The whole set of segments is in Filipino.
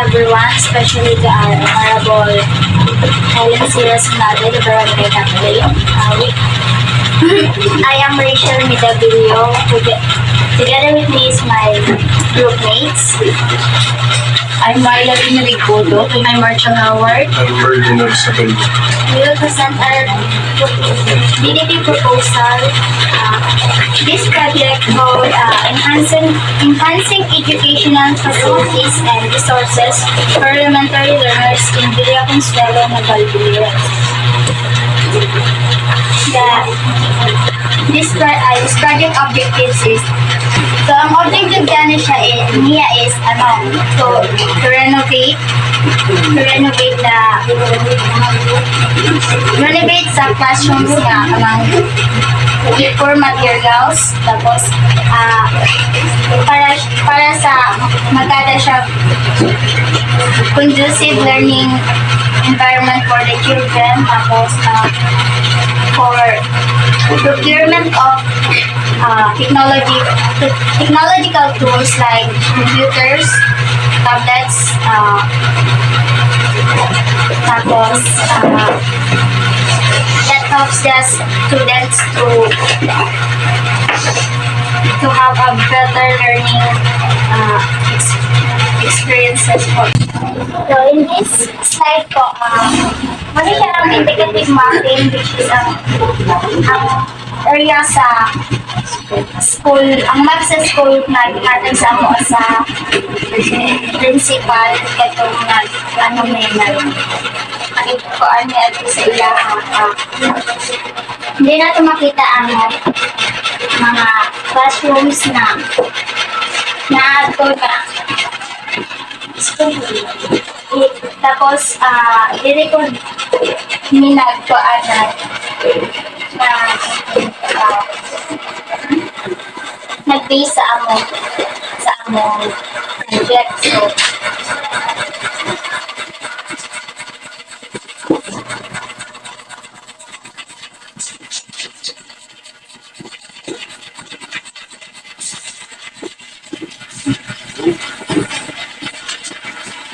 everyone, especially to our honorable Helen Silas Nade, the Barangay Captain. I am Rachel Midabilio. Together with me is my group mates. I'm Marla Pinaligodo. I'm Marcia Howard. I'm Merlin Sabay. We will present our DDP proposal. This project called enhancing educational facilities and resources for elementary learners in Villa Consuelo, Navalbuliro. This project objectives is ang objective niya is to renovate sa classrooms nga among for materials, tapos para sa magkada siya conducive learning environment for the children, tapos for procurement of technological tools like computers, tablets, tapos that helps the students to have a better learning experiences po. So in this slide po, mali siya ang indicative mapping, which is ang area sa school, ang map sa school na ginatan sa ako sa principal katong may ko ano ito sa ilaha. Hindi natin makita ang mga classrooms na ito na school. Tapos i-record minagtuan na nag-base sa among project. So,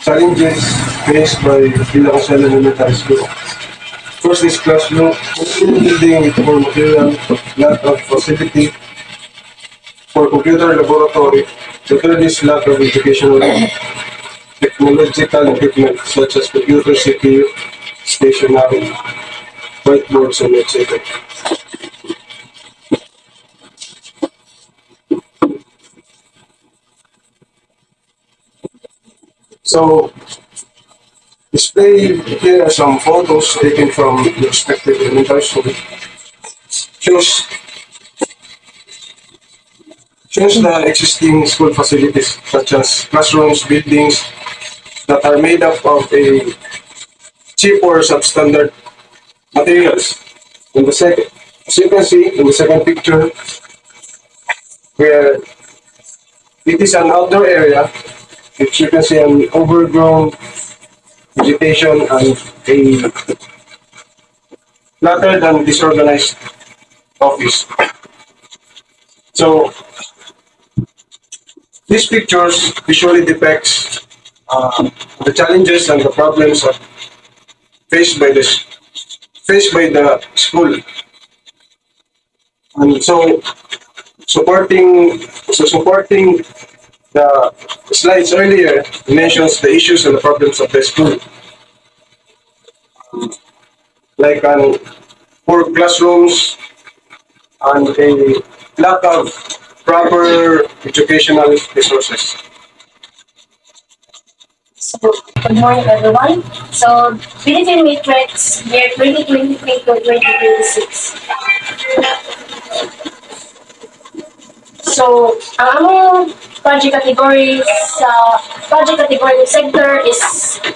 Challenges faced by Villa Consuelo Elementary School. First is classroom, building with more material, lack of facility for computer laboratory. The third is lack of educational technological equipment such as computer, CPU, stationery, whiteboards, and etc. So, display here are some photos taken from the respective elementary school. Shows the existing school facilities such as classrooms, buildings that are made up of a cheap or substandard materials. As you can see in the second picture, where it is an outdoor area, which you can see an overgrown vegetation and a cluttered and disorganized office. So, these pictures visually depicts the challenges and the problems faced by the school. And so, supporting the slides earlier mentions the issues and the problems of the school, like poor classrooms and a lack of proper educational resources. So, good morning everyone. So, Philippine Matrix year 2023 to 2026. So, ang among project category sector is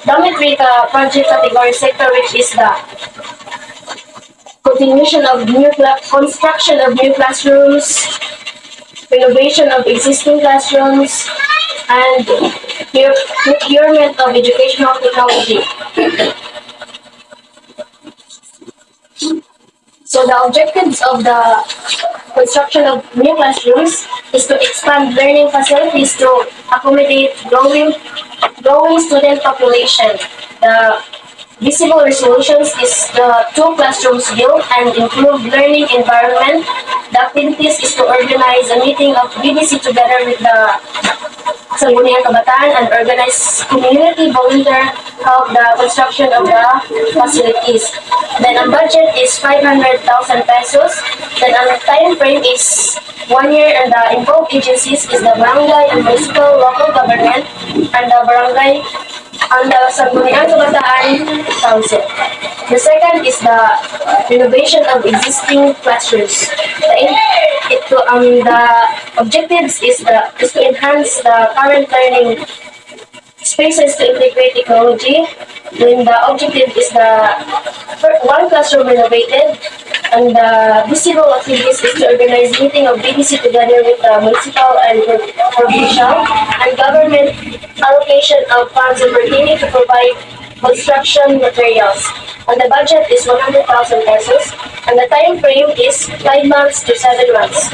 dormitory project category sector, which is the continuation of construction of new classrooms, renovation of existing classrooms, and procurement of educational technology. So the objectives of the construction of new classrooms is to expand learning facilities to accommodate growing growing student population. The visible resolutions is the 2 classrooms built and improved learning environment. The activities is to organize a meeting of BDC together with the Sangguniang Kabataan and organize community volunteer help the construction of the facilities. Then ang budget is 500,000 pesos. Then ang time frame is 1 year and the involved agencies is the barangay and municipal local government and the barangay and the Sangguniang Kabataan Council. The second is the renovation of existing classrooms. The objectives is to enhance the current learning spaces to integrate technology. Then the objective is one classroom renovated, and the visible activities is to organize meeting of BDC together with the municipal and provincial and government allocation of funds pertaining to provide construction materials. And the budget is 100,000 pesos, and the time frame is 5 months to 7 months.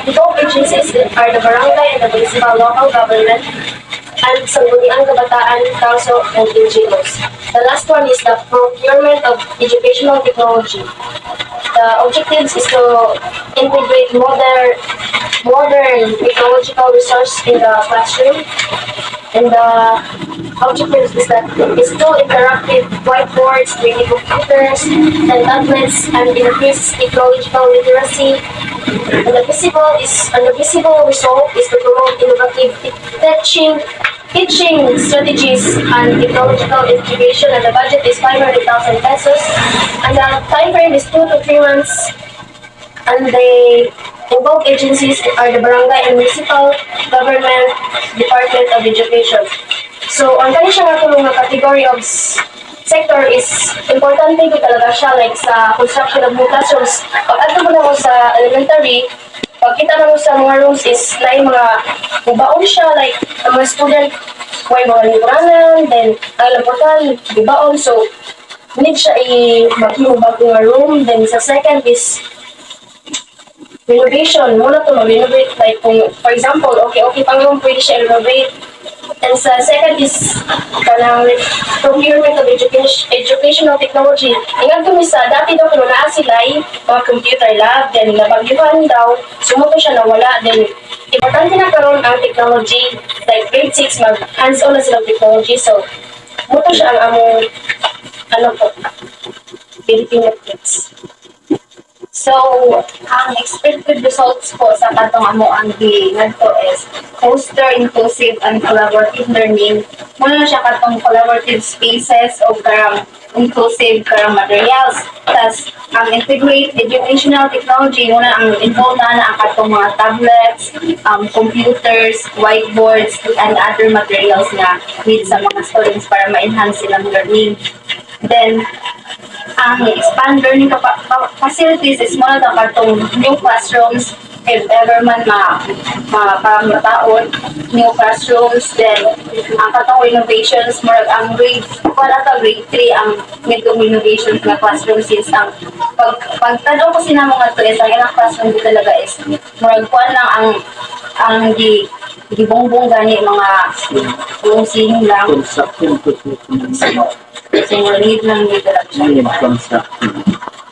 The both agencies are the barangay and the municipal local government and Sangguniang Kabataan Council and NGOs. The last one is the procurement of educational technology. The objectives is to integrate modern technological resource in the classroom. And the objectives is to interactive whiteboards, 3D computers, and tablets, and increase technological literacy. And the visible result is to promote innovative teaching strategies and technological integration, and the budget is 500,000 pesos. And the time frame is 2 to 3 months. And the involved agencies are the barangay and municipal government department of education. So, ang kani siya nga tulong na category of sector is importante ko talaga siya, like sa construction of new classrooms. Pag ato mo na mo sa elementary, pagkita na mo sa mga rooms is na yung mga baon siya, like ang mga student may mga libranan, then ang laboratory, baon. So, need siya i-maghimubag nga room. Then sa second is renovation. Muna to mag-renovate, like kung, for example, okay pang room, pwede siya i-renovate. And sa second is kanang procurement of educational technology. Ingat kami sa dati daw kung naa sila mga computer lab, then nabagyuhan daw, sumuto siya nawala, then importante na karon ang technology, like grade 6, mag hands-on na silang technology. So, muto siya ang among Philippine Netflix. So, ang expected results po sa katong amo ang ngadto is foster inclusive and collaborative learning. Muna na siya katong collaborative spaces o karang inclusive karang materials. Tas ang integrate educational technology, muna ang involved na ang katong mga tablets, computers, whiteboards, and other materials na need sa mga students para ma-enhance silang learning. Then, ang expand learning facilities is one of the katong new classrooms, if ever man mataon, new classrooms. Then ang katong renovations, more ang grade 3 ang midong renovations na classrooms is ang pagtanong ko sinamo nga to is ang ilang classroom di talaga is more kuan lang ang gibongbong gani mga sing lang. Kasi lead lang dito lang siya.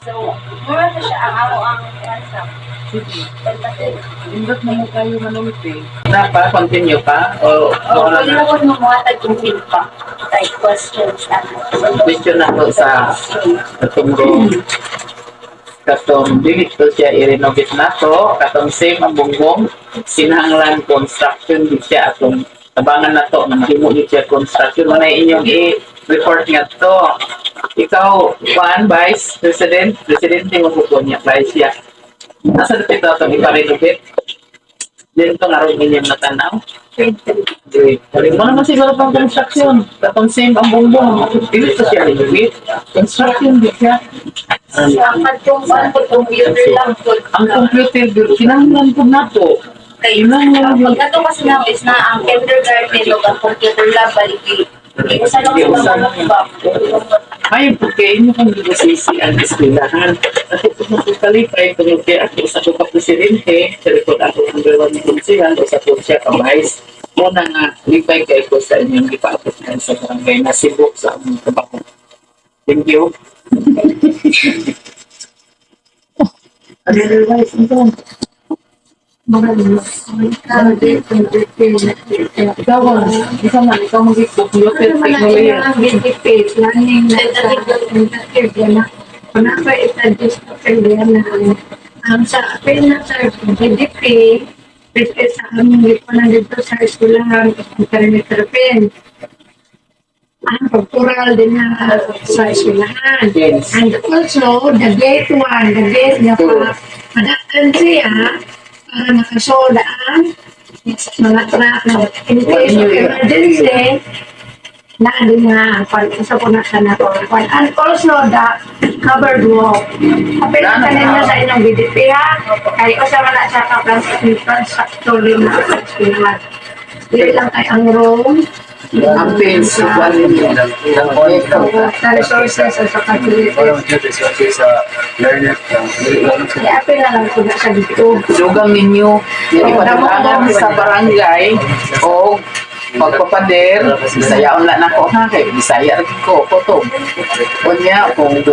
So, mura na siya ang Indot na mo kayo manunod eh. Continue pa? O pwede na po nung mga tag-complete pa. Like questions. question na to sa katong dili to siya i-renovate na to, katong same ang bongbong, sinahanglan construction di siya atong tabangan na to, na mahimo di siya construction. Ano inyong report nga to? Ikaw, Vice President, Presidente mo po niya, Vice siya. Nasa dito itong ipa-renovate? Dito nga rin inyong natanaw? Galing mo naman siguro pang construction. Katong same ang bongbong. Dito siya renovate. Construction di siya. Ang computer lang po. Ang computer, kinahanglan po na to. Pag ato kasi na is na ang kindergarten o ang computer lab, balik isa lang sa mga ba? Ay, okay, mo kung negosyasi ang eskwelahan. At ito mo po kalipay, kung kaya ako sa ko ka presidente, sa likod ako ang gawa ni Kunsihan, o sa po siya ka vice. Muna nga, lipay kay ko sa inyong ipaapos na sa barangay na Cebu sa among tabako. Thank you. Otherwise, ito. Ikaw, isa man, ikaw mag-ipok. Lupit, technology. Ang sa apel na sa GDP, pwede sa amin dito na dito sa eskwelahan, internet-repin. Ang pagtural din na sa eskwelahan. Yes. And also, the gate 1, the gate na padaktan siya para makasoda ang mga truck na in case of emergency, na din nga, sa po na sa nakuha. And also, the covered walk. Apel na kanina sa inyong BDP ha, kaya usama na sa infrastructure din na sa eskwelahan. Dili lang tayo ang room, Ang pins, igual ninyo. sa resources at sa facilities. Kaya apel na lang po na sa dito. Sugang ninyo, yung ipadalagan sa barangay o pagpapader, bisayaon lang ako ha, kay bisaya rin ko, koto. O niya, kung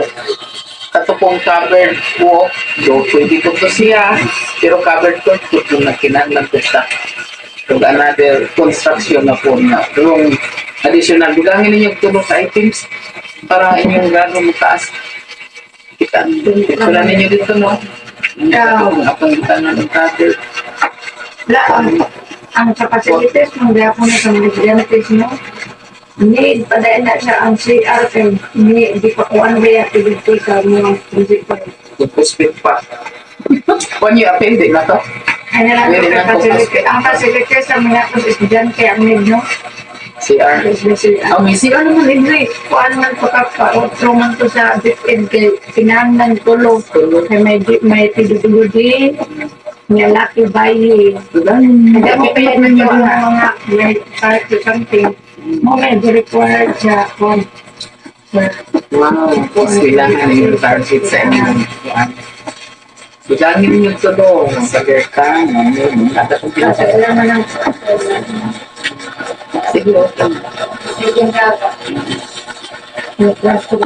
katupong covered walk, do pwede ko to siya, pero covered ko, kung nagkinahanglan ko siya. Kung another construction na po na yung additional, bigangin ninyo tulong sa items para inyong gano'ng mataas. Kita ninyo dito, no? Ang akong kita na ng covered. Wala, ang sa facilities, nung kaya po na sa mga estudiantes mo, need pa dahil na siya ang CR, kaya hindi pa ko ano ba yung activity sa mga principal. Kung puspit pa. Kung yung appendix na to. Ano lang Pwede ang lang po facility, ang facilities sa mga estudyante, ang need, no? CR. Oh, may CR naman, Ingrid. Kuan man ko ka man ko sa DepEd kay pinangnan tulog kay may PWD nga laki bayi. Hindi mo kaya nyo ang mga may kahit something mo may required sa kung Wow, kailangan yung target sa inyo. Bilangin niyo ito doon sa Gerkan. Kada kong pinasa. kailangan ng Siguro. class ko